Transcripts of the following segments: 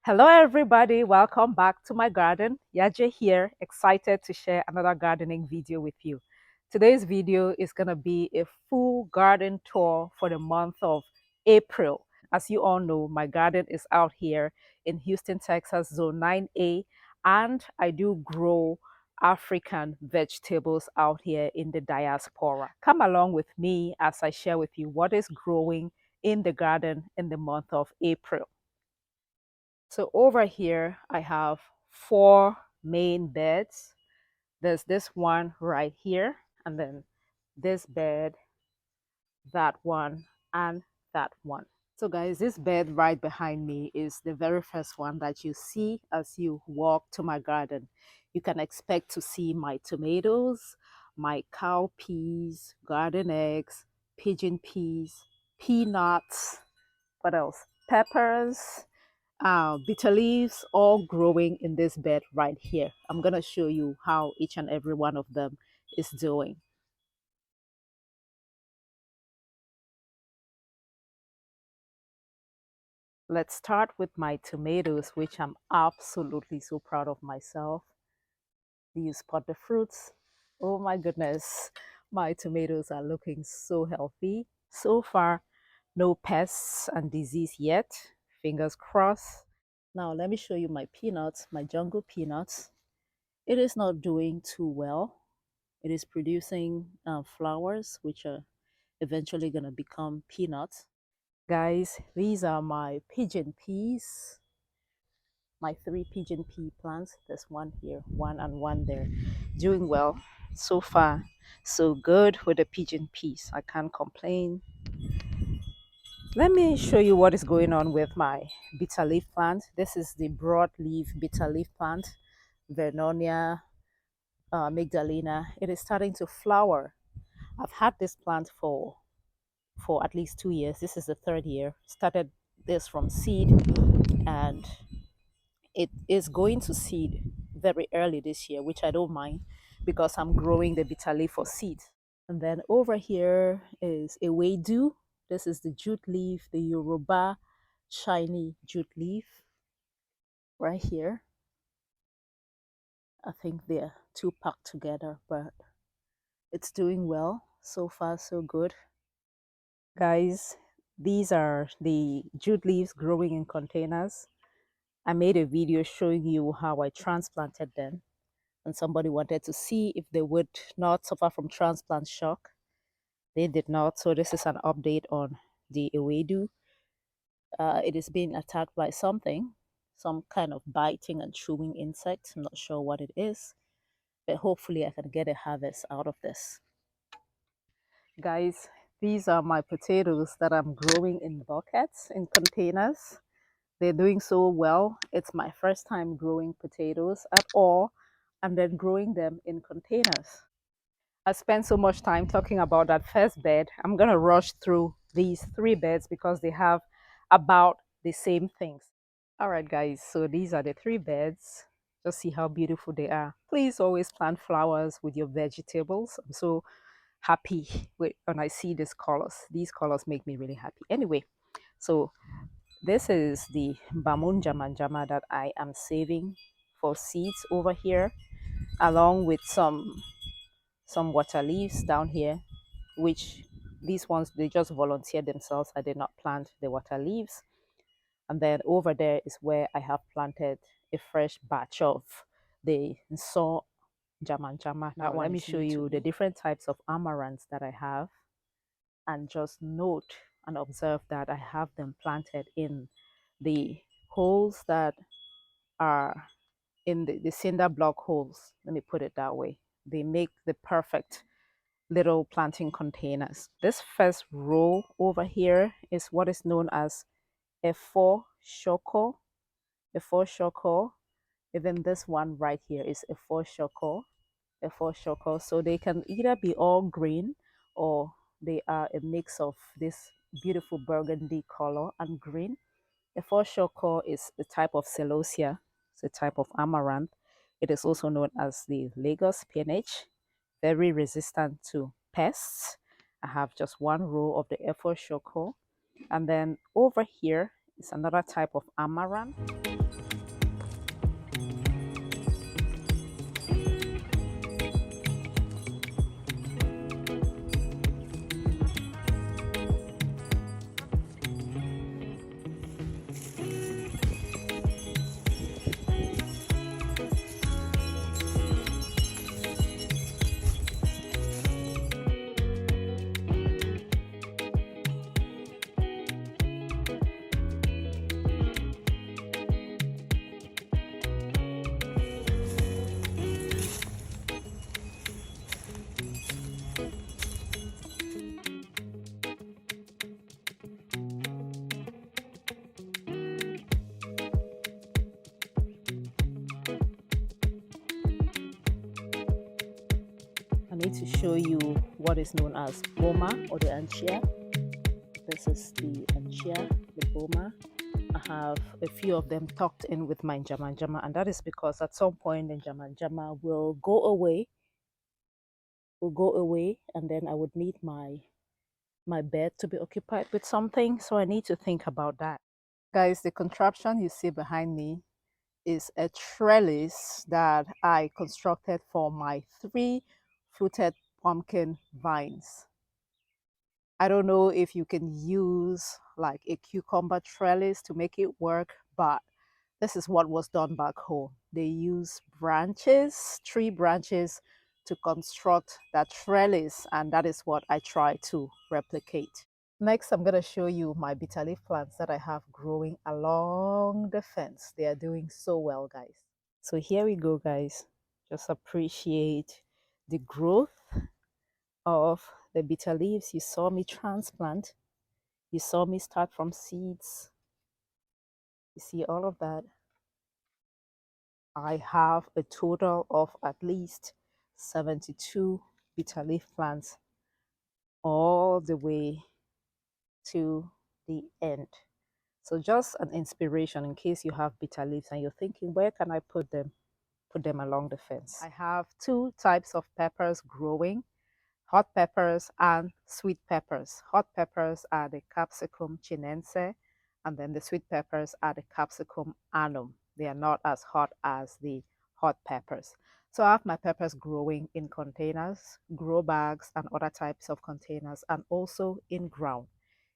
Hello everybody, welcome back to my garden. Yaje here, excited to share another gardening video with you. Today's video is going to be a full garden tour for the month of April. As you all know, my garden is out here in Houston, Texas, Zone 9A, and I do grow African vegetables out here in the diaspora. Come along with me as I share with you what is growing in the garden in the month of April. So over here, I have four main beds. There's this one right here, and then this bed, that one, and that one. So guys, this bed right behind me is the very first one that you see as you walk to my garden. You can expect to see my tomatoes, my cowpeas, garden eggs, pigeon peas, peanuts, what else? Peppers, bitter leaves, all growing in this bed right here. I'm going to show you how each and every one of them is doing. Let's start with my tomatoes, which I'm absolutely so proud of myself. These spot the fruits. Oh my goodness, my tomatoes are looking so healthy. So far, no pests and disease yet. Fingers crossed. Now let me show you my peanuts, my jungle peanuts. It is not doing too well. It is producing flowers, which are eventually going to become peanuts. Guys, these are my pigeon peas, my three pigeon pea plants. There's one here, one and one there. Doing well. So far, so good with the pigeon peas. I can't complain. Let me show you what is going on with my bitter leaf plant. This is the broadleaf bitter leaf plant, Vernonia Magdalena. It is starting to flower. I've had this plant for at least 2 years. This is the third year. Started this from seed, and it is going to seed very early this year, which I don't mind because I'm growing the bitter leaf for seed. And then over here is a wedu. This is the jute leaf, the Yoruba shiny jute leaf right here. I think they're two packed together, but it's doing well. So far, so good. Guys, these are the jute leaves growing in containers. I made a video showing you how I transplanted them, and somebody wanted to see if they would not suffer from transplant shock. They did not, so this is an update on the ewedu. It is being attacked by something, some kind of biting and chewing insect. I'm not sure what it is, but hopefully I can get a harvest out of this. Guys, these are my potatoes that I'm growing in buckets, in containers. They're doing so well. It's my first time growing potatoes at all, and then growing them in containers. I spent so much time talking about that first bed. I'm going to rush through these three beds because they have about the same things. All right, guys, so these are the three beds. Just see how beautiful they are. Please always plant flowers with your vegetables. I'm so happy when I see these colors. These colors make me really happy. Anyway, so this is the njama that I am saving for seeds over here, along with some water leaves down here, which these ones they just volunteered themselves. I did not plant the water leaves. And then over there is where I have planted a fresh batch of the so njama. Now let me show you the different types of amaranths that I have, and just note and observe that I have them planted in the holes that are in the cinder block holes. Let me put it that way. They make the perfect little planting containers. This first row over here is what is known as a four shoko. A four shoko. Even this one right here is a four shoko. A four shoko. So they can either be all green or they are a mix of this beautiful burgundy color and green. A four shoko is a type of celosia. It's a type of amaranth. It is also known as the Lagos spinach, very resistant to pests. I have just one row of the F4 Shoko. And then over here is another type of amaranth. need to show you what is known as boma or the Anchia. This is the Anchia, the boma. I have a few of them tucked in with my njama, and that is because at some point the njama will go away, and then I would need my bed to be occupied with something. So I need to think about that. Guys, the contraption you see behind me is a trellis that I constructed for my 3 fluted pumpkin vines. I don't know if you can use like a cucumber trellis to make it work, but this is what was done back home. They use branches, tree branches, to construct that trellis, and that is what I try to replicate. Next, I'm going to show you my bitter leaf plants that I have growing along the fence. They are doing so well, guys. So here we go, guys. Just appreciate the growth of the bitter leaves. You saw me transplant. You saw me start from seeds. You see all of that. I have a total of at least 72 bitter leaf plants all the way to the end. So just an inspiration in case you have bitter leaves and you're thinking, where can I put them? Put them along the fence. I have 2 types of peppers growing, hot peppers and sweet peppers. Hot peppers are the capsicum chinense, and then the sweet peppers are the capsicum annum. They are not as hot as the hot peppers. So I have my peppers growing in containers, grow bags, and other types of containers, and also in ground.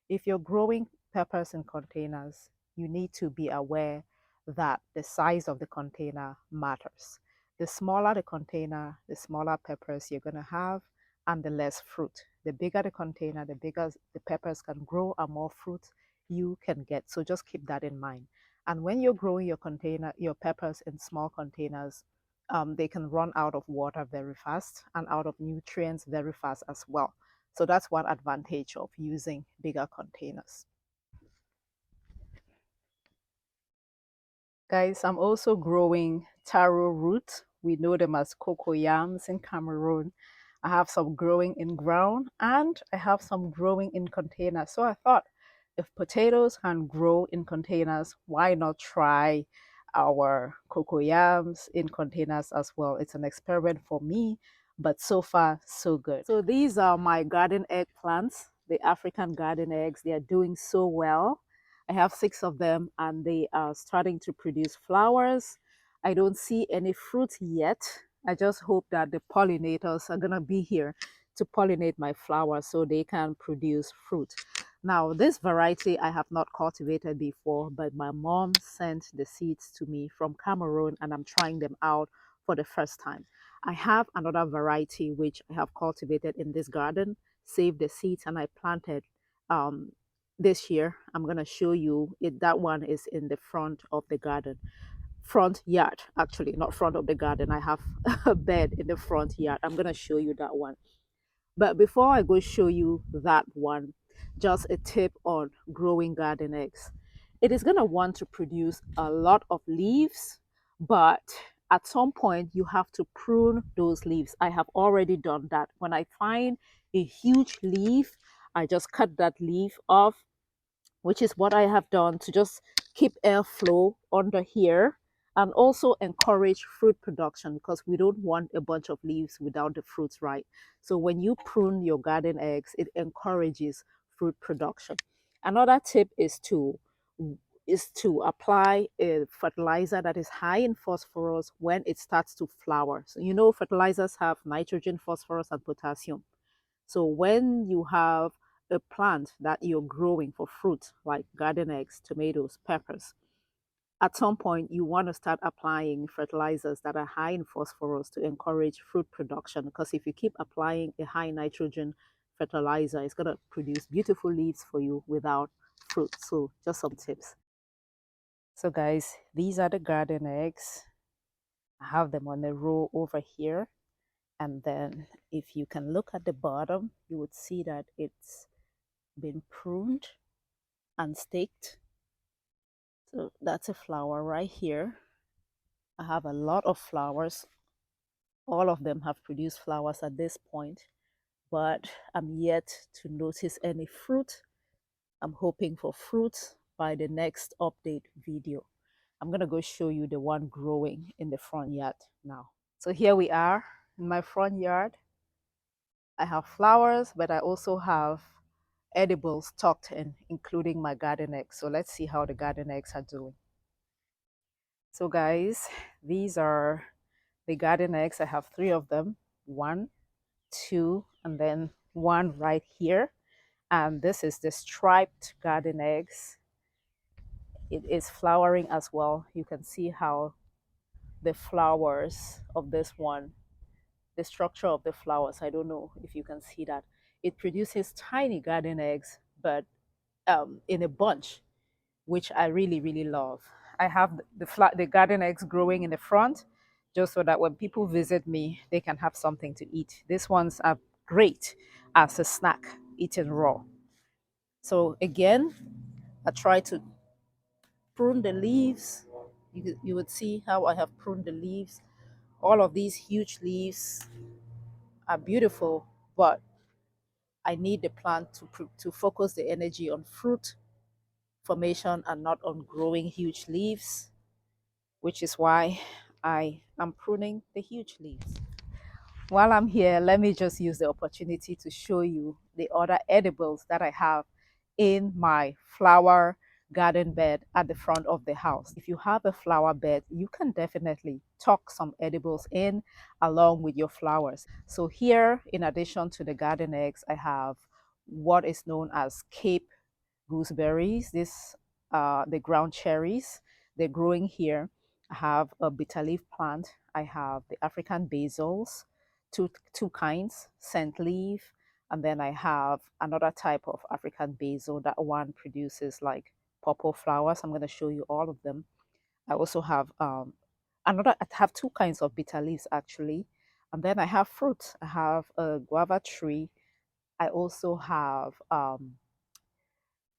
If you're growing peppers in containers, you need to be aware that the size of the container matters. The smaller the container, the smaller peppers you're going to have, and the less fruit. The bigger the container, the bigger the peppers can grow and more fruit you can get. So just keep that in mind. And when you're growing your peppers in small containers, they can run out of water very fast and out of nutrients very fast as well. So that's one advantage of using bigger containers. Guys, I'm also growing taro root. We know them as cocoyams in Cameroon. I have some growing in ground and I have some growing in containers. So I thought if potatoes can grow in containers, why not try our cocoyams in containers as well? It's an experiment for me, but so far so good. So these are my garden egg plants, the African garden eggs. They are doing so well. I have 6 of them and they are starting to produce flowers. I don't see any fruit yet. I just hope that the pollinators are going to be here to pollinate my flowers so they can produce fruit. Now, this variety I have not cultivated before, but my mom sent the seeds to me from Cameroon and I'm trying them out for the first time. I have another variety which I have cultivated in this garden, saved the seeds, and I planted this year. I'm going to show you it. That one is in the front of the garden, front yard, actually, not front of the garden. I have a bed in the front yard. I'm going to show you that one. But before I go show you that one, just a tip on growing garden eggs. It is going to want to produce a lot of leaves, but at some point you have to prune those leaves. I have already done that. When I find a huge leaf, I just cut that leaf off, which is what I have done to just keep airflow under here and also encourage fruit production because we don't want a bunch of leaves without the fruits, right? So when you prune your garden eggs, it encourages fruit production. Another tip is to apply a fertilizer that is high in phosphorus when it starts to flower. So you know fertilizers have nitrogen, phosphorus, and potassium. So when you have a plant that you're growing for fruit, like garden eggs, tomatoes, peppers, at some point you want to start applying fertilizers that are high in phosphorus to encourage fruit production. Because if you keep applying a high nitrogen fertilizer, it's going to produce beautiful leaves for you without fruit. So just some tips. So guys, these are the garden eggs. I have them on a row over here. And then if you can look at the bottom, you would see that it's been pruned and staked. So that's a flower right here. I have a lot of flowers All of them have produced flowers at this point, but I'm yet to notice any fruit. I'm hoping for fruit by the next update video. I'm gonna go show you the one growing in the front yard now. So here we are in my front yard. I have flowers, but I also have edibles tucked in, including my garden eggs. So let's see how the garden eggs are doing. So guys, these are the garden eggs. I have three of them. One, two, and then one right here. And this is the striped garden eggs. It is flowering as well. You can see how the flowers of this one, the structure of the flowers, I don't know if you can see that. It produces tiny garden eggs, but in a bunch, which I really, really love. I have the garden eggs growing in the front just so that when people visit me, they can have something to eat. These ones are great as a snack, eaten raw. So again, I try to prune the leaves. You would see how I have pruned the leaves. All of these huge leaves are beautiful, but I need the plant to focus the energy on fruit formation and not on growing huge leaves, which is why I am pruning the huge leaves. While I'm here, let me just use the opportunity to show you the other edibles that I have in my flower garden bed at the front of the house. If you have a flower bed, you can definitely tuck some edibles in along with your flowers. So here, in addition to the garden eggs, I have what is known as Cape gooseberries. This the ground cherries. They're growing here. I have a bitterleaf plant. I have the African basils, two kinds, scent leaf, and then I have another type of African basil. That one produces like purple flowers. I'm going to show you all of them. I also have I have two kinds of bitter leaves actually, and then I have fruit. I have a guava tree. I also have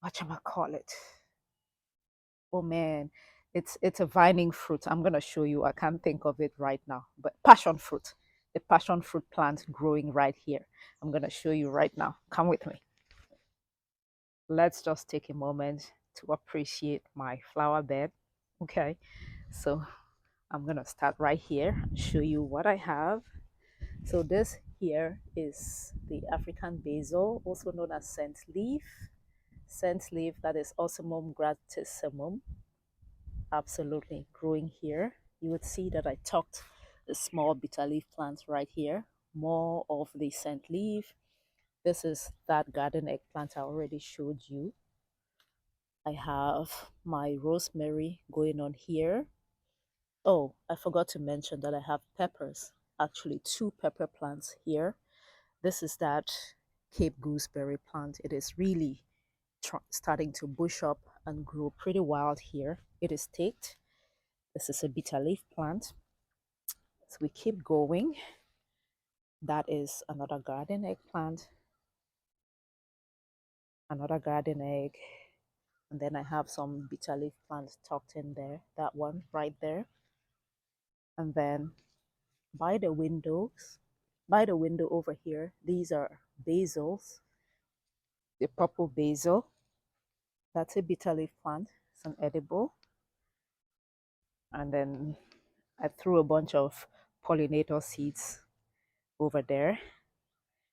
whatchamacallit. Oh man, it's a vining fruit. I'm gonna show you. I can't think of it right now, but passion fruit. The passion fruit plant growing right here. I'm gonna show you right now. Come with me. Let's just take a moment to appreciate my flower bed. Okay, so I'm gonna start right here and show you what I have. So this here is the African basil, also known as scent leaf. Scent leaf, that is Osmum gratissimum, absolutely growing here. You would see that I tucked the small bitter leaf plants right here. More of the scent leaf. This is that garden eggplant I already showed you. I have my rosemary going on here. Oh, I forgot to mention that I have peppers. Actually, two pepper plants here. This is that Cape gooseberry plant. It is really starting to bush up and grow pretty wild here. It is staked. This is a bitter leaf plant. So we keep going. That is another garden eggplant, another garden egg. And then I have some bitter leaf plants tucked in there, that one right there. And then by the windows, by the window over here, these are basils, the purple basil. That's a bitter leaf plant, it's an edible. And then I threw a bunch of pollinator seeds over there.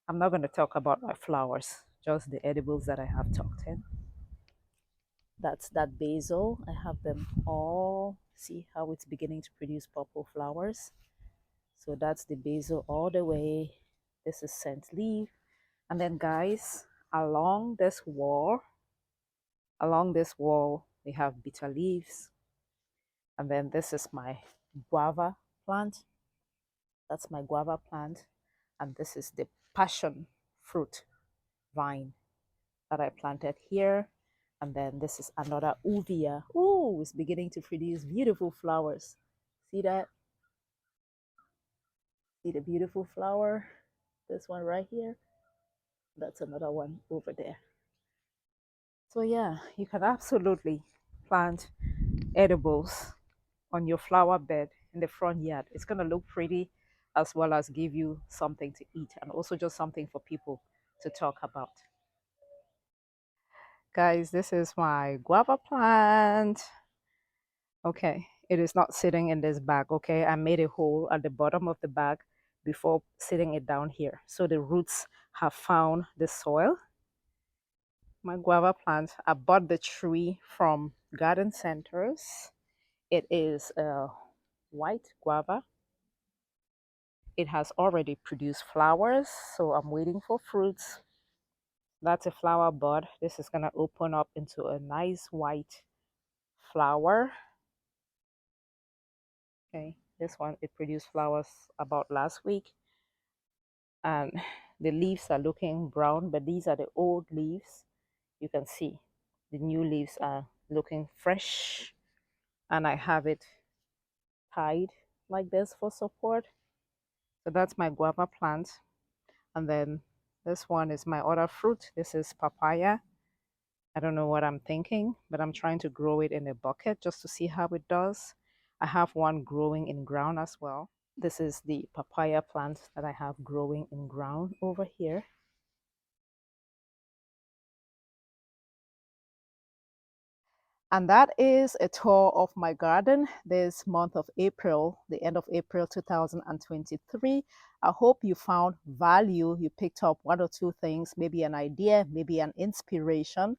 I'm not going to talk about my flowers, just the edibles that I have tucked in. That's that basil. I have them all. See how it's beginning to produce purple flowers. So that's the basil all the way. This is scent leaf. And then guys, along this wall, we have bitter leaves. And then this is my guava plant. That's my guava plant. And this is the passion fruit vine that I planted here. And then this is another uvia. Ooh, it's beginning to produce beautiful flowers. See that? See the beautiful flower? This one right here. That's another one over there. So yeah, you can absolutely plant edibles on your flower bed in the front yard. It's gonna look pretty as well as give you something to eat and also just something for people to talk about. Guys, this is my guava plant. Okay, it is not sitting in this bag. Okay, I made a hole at the bottom of the bag before sitting it down here. So the roots have found the soil. My guava plant, I bought the tree from garden centers. It is a white guava. It has already produced flowers, so I'm waiting for fruits. That's a flower bud. This is going to open up into a nice white flower. Okay, this one, it produced flowers about last week. And the leaves are looking brown, but these are the old leaves. You can see the new leaves are looking fresh. And I have it tied like this for support. So that's my guava plant. And then this one is my other fruit. This is papaya. I don't know what I'm thinking, but I'm trying to grow it in a bucket just to see how it does. I have one growing in ground as well. This is the papaya plant that I have growing in ground over here. And that is a tour of my garden this month of April, the end of April 2023. I hope you found value. You picked up one or two things, maybe an idea, maybe an inspiration.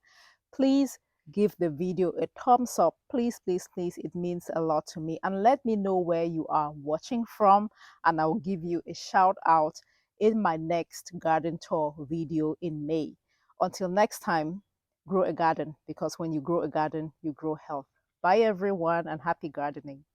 Please give the video a thumbs up. Please, please, please. It means a lot to me. And let me know where you are watching from, and I'll give you a shout out in my next garden tour video in May. Until next time, grow a garden, because when you grow a garden, you grow health. Bye, everyone, and happy gardening.